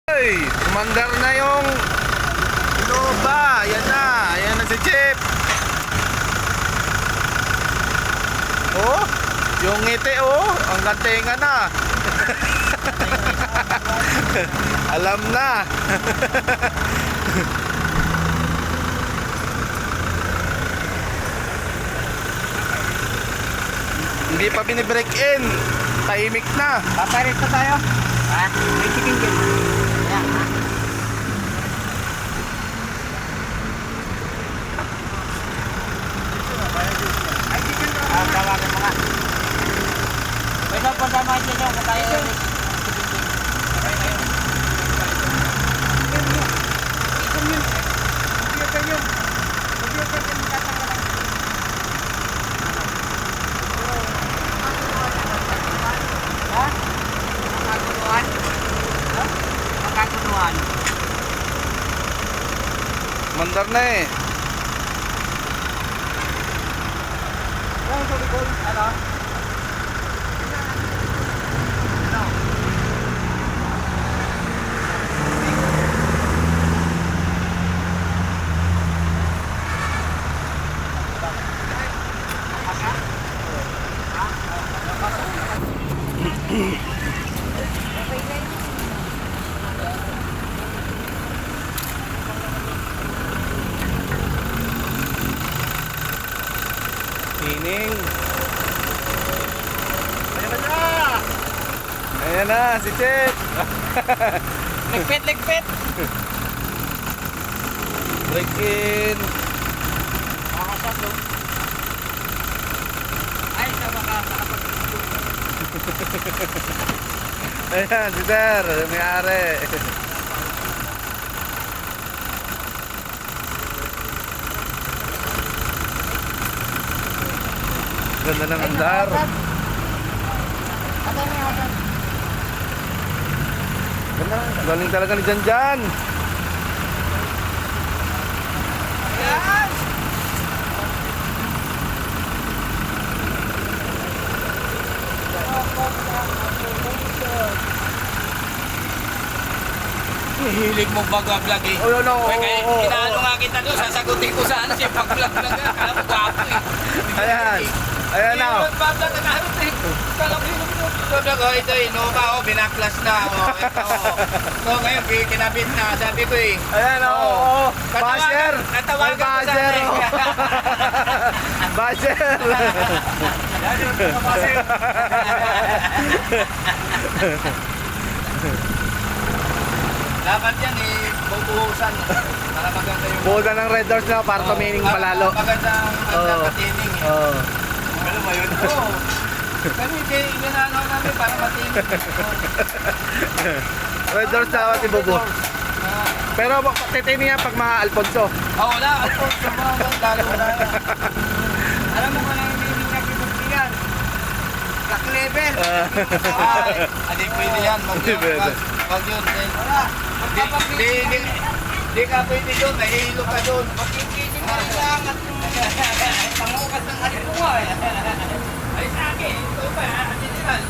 Ay, umandar na yung Innova. Ayan na. Ayan na si Chip. Oh, yung ngiti oh. Ang gantenga na. Alam na. Hindi pa binibreak in. Tahimik na. Paparit na tayo. Ha? May chicken din. Ayan, ha? Ay, chicken din. Tawagan mo nga. Pwede po sa mga chicken kung tayo ulit. Magkakuluhan. Mandar na eh. Ano? Ining. Ayan na si Chip. Ligpit, ligpit. Break in. Makakasap doon. Ay, sa makakasap. Ayan si Sir, may-ari. Ganda ng andar. Galing talaga ni Janjan. Hilig mo baga-vlog eh. Oh, no, Kaya inaano nga kita doon, sasagutin ko sana siya pag-vlog lang nga. Kala ko gwapo eh. Ayan. Ayan na. Pag-vlog na naharap eh. Kala ko yun. Pag-vlog, oh ito Innova, oh, binaklas na. Oh, ito. So ngayon, kinabit na. Sabi ko eh. Ayan o. Oh, basher. Natawagan ko basher. sana eh. Basher. Yan yung mga basher. Dapat yan eh, bubuhusan. Para maganda yung... Buhusan ng red doors na para tumining palalo. Maganda ang patining. Oo. Ano ba yun? Oo. Kami ginano namin para matining. Red doors na si Bubu. Pero titini yan pag mga Alfonso. Oo, wala. Ako, sa mga lalo na. Alam mo kung ano yung meaning na kinubligan? Black level. Hindi pwede yan. Wag yun. Wala. Di ka pwede doon, nahihilo ka doon. Pag-kikiting na lang at pangukas ng alipunga eh. Ay sa akin, ito ba? General.